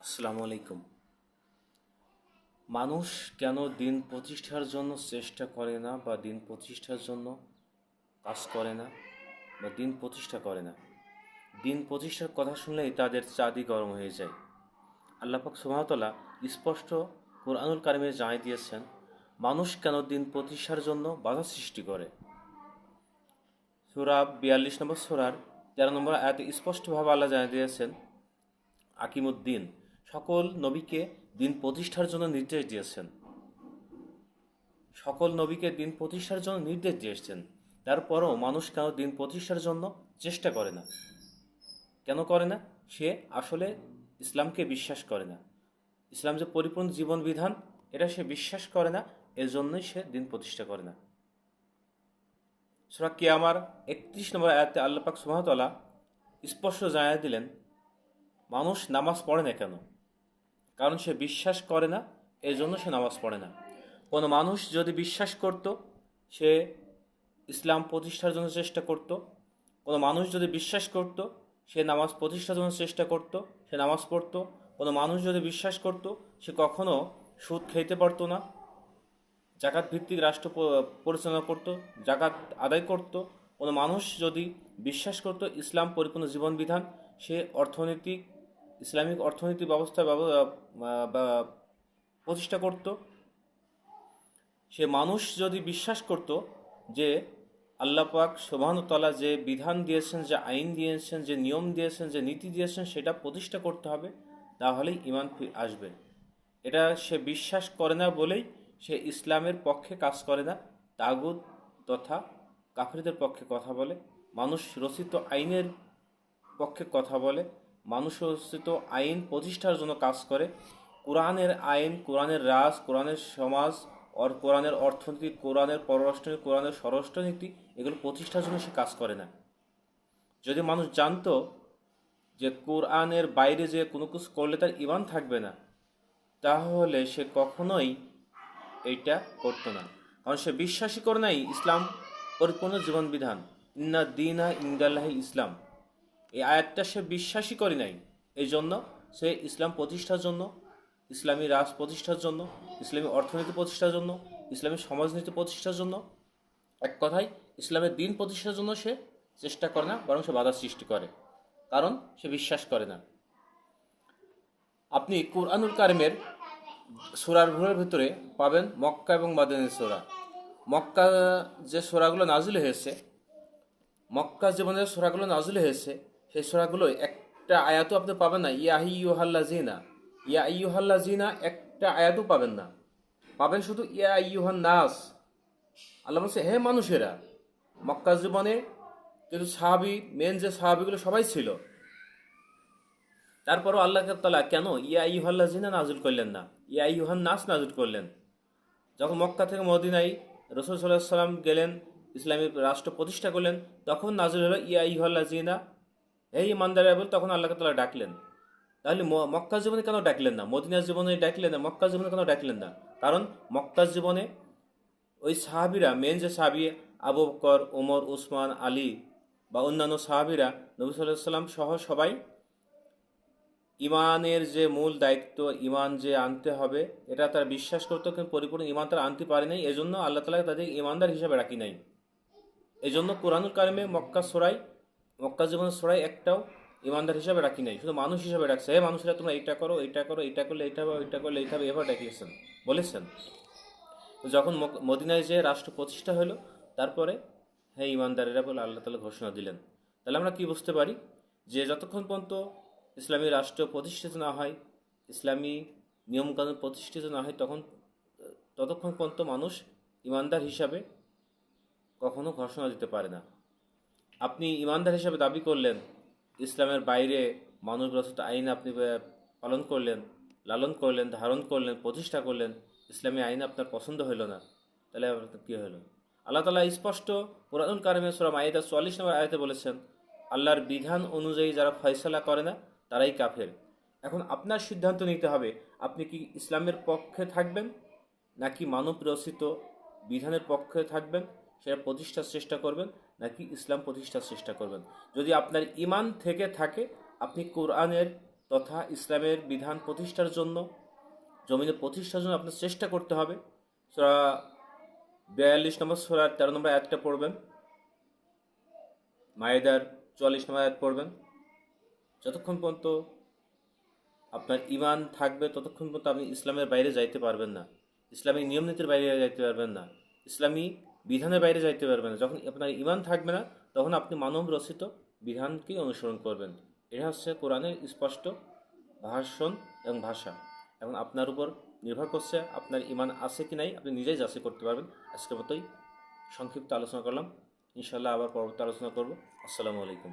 আসসালামু আলাইকুম। মানুষ কেন দিন প্রতিষ্ঠার জন্য চেষ্টা করে না বা দিন প্রতিষ্ঠার জন্য কাজ করে না বা দিন প্রতিষ্ঠা করে না? দিন প্রতিষ্ঠার কথা শুনলেই তাদের চাঁদি গরম হয়ে যায়। আল্লাহ পাক সুবহানাহু ওয়া তাআলা স্পষ্ট কুরআনুল কারিমে জানিয়ে দিয়েছেন মানুষ কেন দিন প্রতিষ্ঠার জন্য বাধা সৃষ্টি করে। সূরা ৪২ নম্বর সূরার ১৩ নম্বর আয়াতে স্পষ্টভাবে আল্লাহ জানিয়ে দিয়েছেন আকিমুদ্দিন, সকল নবীকে দিন প্রতিষ্ঠার জন্য নির্দেশ দিয়েছেন। সকল নবীকে দিন প্রতিষ্ঠার জন্য নির্দেশ দিয়েছেন। তারপরও মানুষ কেন দিন প্রতিষ্ঠার জন্য চেষ্টা করে না? কেন করে না? সে আসলে ইসলামকে বিশ্বাস করে না। ইসলাম যে পরিপূর্ণ জীবন বিধান এটা সে বিশ্বাস করে না, এজন্যই সে দিন প্রতিষ্ঠা করে না। সূরা কিয়ামার ৩১ নম্বর আয়াতে আল্লাহ পাক সুবহানাহু ওয়া তাআলা স্পষ্ট জানিয়ে দিলেন মানুষ নামাজ পড়ে না কেন? কারণ সে বিশ্বাস করে না, এজন্য সে নামাজ পড়ে না। কোনো মানুষ যদি বিশ্বাস করত, সে ইসলাম প্রতিষ্ঠার জন্য চেষ্টা করত। কোনো মানুষ যদি বিশ্বাস করত, সে নামাজ প্রতিষ্ঠার জন্য চেষ্টা করত, সে নামাজ পড়ত। কোনো মানুষ যদি বিশ্বাস করত, সে কখনো সুদ খেতে পারতো না, জাকাত ভিত্তিক রাষ্ট্র পরিচালনা করত, জাকাত আদায় করত। কোনো মানুষ যদি বিশ্বাস করত ইসলাম পরিপূর্ণ জীবন বিধান, সে ইসলামিক অর্থনৈতিক ব্যবস্থা প্রতিষ্ঠা করত। সে মানুষ যদি বিশ্বাস করত যে আল্লাহ পাক সুবহানাহু ওয়া তাআলা যে বিধান দিয়েছেন, যে আইন দিয়েছেন, যে নিয়ম দিয়েছেন, যে নীতি দিয়েছেন সেটা প্রতিষ্ঠা করতে হবে, তাহলেই ঈমান আসবে। এটা সে বিশ্বাস করে না বলেই সে ইসলামের পক্ষে কাজ করে না, তাগুত তথা কাফিরদের পক্ষে কথা বলে, মানুষ রচিত আইনের পক্ষে কথা বলে, মানুষ রচিত আইন প্রতিষ্ঠার জন্য কাজ করে। কোরআনের আইন, কোরআনের রাজ, কোরআনের সমাজ, কোরআনের অর্থনীতি, কোরআনের পররাষ্ট্রনীতি, কোরআনের স্বরাষ্ট্রনীতি এগুলো প্রতিষ্ঠার জন্য সে কাজ করে না। যদি মানুষ জানতো যে কোরআনের বাইরে যে কোনো কিছু করলে তার ঈমান থাকবে না, তাহলে সে কখনোই এইটা করতো না। কারণ সে বিশ্বাসই করে নাই ইসলাম পরিপূর্ণ জীবন বিধান, ইন্না দীনা ইনদাল্লাহিল ইসলাম, এই আয়াতটা সে বিশ্বাসই করে নাই। এই জন্য সে ইসলাম প্রতিষ্ঠার জন্য, ইসলামী রাজ প্রতিষ্ঠার জন্য, ইসলামী অর্থনীতি প্রতিষ্ঠার জন্য, ইসলামী সমাজনীতি প্রতিষ্ঠার জন্য, এক কথায় ইসলামের দিন প্রতিষ্ঠার জন্য সে চেষ্টা করে না, বরং সে বাধা সৃষ্টি করে, কারণ সে বিশ্বাস করে না। আপনি কুরআনুল কারিমের সূরাগুলোর ভিতরে পাবেন মক্কা এবং মাদিনী সূরা। মক্কা যে সূরাগুলো নাজিল হয়েছে, মক্কা জীবনের সূরাগুলো নাজিল হয়েছে, সেই সূরাগুলো একটা আয়াতও আপনি পাবেন না ইয়া আইয়ুহাল্লাযিনা, ইয়া আইয়ুহাল্লাযিনা একটা আয়াতও পাবেন না। পাবেন শুধু ইয়া আইয়ুহান নাস। আল্লাহ বলছে হে মানুষেরা। মক্কা জীবনে কিন্তু সাহাবী, মেন যে সাহাবীগুলো সবাই ছিল, তারপরও আল্লাহ তাআলা কেন ইয়া আইয়ুহাল্লাযিনা নাজিল করলেন না, ইয়া আইয়ুহান নাস নাজিল করলেন? যখন মক্কা থেকে মদিনায় রাসূল সাল্লাল্লাহু আলাইহি সাল্লাম গেলেন, ইসলামী রাষ্ট্র প্রতিষ্ঠা করলেন, তখন নাজিল হলো ইয়া আইয়ুহাল্লাযিনা, হে ঈমানদাররা বলে তখন আল্লাহ তাআলা ডাকলেন। তাহলে মক্কা জীবনে কেন ডাকলেন না? মদিনার জীবনে ডাকলেন না, মক্কা জীবনে কেন ডাকলেন না? কারণ মক্কা জীবনে ওই সাহাবীরা, মেন যে সাহাবী আবু বকর, ওমর, উসমান, আলী বা অন্যান্য সাহাবীরা, নবী সাল্লাল্লাহু আলাইহি সাল্লাম সহ সবাই ইমানের যে মূল দায়িত্ব, ইমান যে আনতে হবে, এটা তারা বিশ্বাস করতো, কিন্তু পরিপূর্ণ ইমান তারা আনতে পারে নাই। এজন্য আল্লাহ তাআলা তাদের ইমানদার হিসাবে রাখি নাই। এই জন্য কোরআনুল কারিমে মক্কা জীবনের সূরায় একটাও ইমানদার হিসাবে রাখি নাই, শুধু মানুষ হিসাবে রাখছে। হে মানুষরা, তোমরা এইটা করো, এইটা করো, এইটা করলে এইটা হবে, এইটা করলে এইটা হবে, এভাবে ডাকিয়েছেন, বলেছেন। তো যখন মদিনায় যে রাষ্ট্র প্রতিষ্ঠা হলো, তারপরে হে ইমানদারেরা বলে আল্লাহ তাআলা ঘোষণা দিলেন। তাহলে আমরা কি বুঝতে পারি? যে যতক্ষণ পর্যন্ত ইসলামী রাষ্ট্র প্রতিষ্ঠিত না হয়, ইসলামী নিয়মকানুন প্রতিষ্ঠিত না হয়, ততক্ষণ পর্যন্ত মানুষ ইমানদার হিসাবে কখনো ঘোষণা দিতে পারে না। আপনি ইমানদার হিসাবে দাবি করলেন, ইসলামের বাইরে মানুষ রচিত আইন আপনি পালন করলেন, লালন করলেন, ধারণ করলেন, প্রতিষ্ঠা করলেন, ইসলামী আইন আপনার পছন্দ হইল না, তাহলে কী হলো? আল্লাহ তাআলা স্পষ্ট কুরআনুল কারিমে সূরা মাইদা ৪৪ নম্বর আয়াতে বলেছেন, আল্লাহর বিধান অনুযায়ী যারা ফয়সালা করে না তারাই কাফের। এখন আপনার সিদ্ধান্ত নিতে হবে, আপনি কি ইসলামের পক্ষে থাকবেন নাকি মানব রচিত বিধানের পক্ষে থাকবেন, সেটা প্রতিষ্ঠার চেষ্টা করবেন, নাকি ইসলাম প্রতিষ্ঠার চেষ্টা করবেন। যদি আপনার ঈমান থেকে থাকে, আপনি কোরআনের তথা ইসলামের বিধান প্রতিষ্ঠার জন্য, জমিনে প্রতিষ্ঠার জন্য আপনার চেষ্টা করতে হবে। সূরা 42 নম্বর সূরা 13 নম্বর আয়াতটা পড়বেন, মায়েদার 44 নম্বর আয়াত পড়বেন। যতক্ষণ পর্যন্ত আপনার ঈমান থাকবে ততক্ষণ পর্যন্ত আপনি ইসলামের বাইরে যাইতে পারবেন না, ইসলামিক নিয়ম নীতির বাইরে যাইতে পারবেন না, ইসলামী বিধানের বাইরে যাইতে পারবেন না। যখন আপনার ঈমান থাকবে না তখন আপনি মানব রচিত বিধানকেই অনুসরণ করবেন। এটা হচ্ছে কোরআনের স্পষ্ট ভাষণ এবং ভাষা। এখন আপনার উপর নির্ভর করছে আপনার ঈমান আছে কি নাই, আপনি নিজেই যাচাই করতে পারবেন। আজকের মতোই সংক্ষিপ্ত আলোচনা করলাম, ইনশাআল্লাহ আবার পরবর্তী আলোচনা করব। আসসালামু আলাইকুম।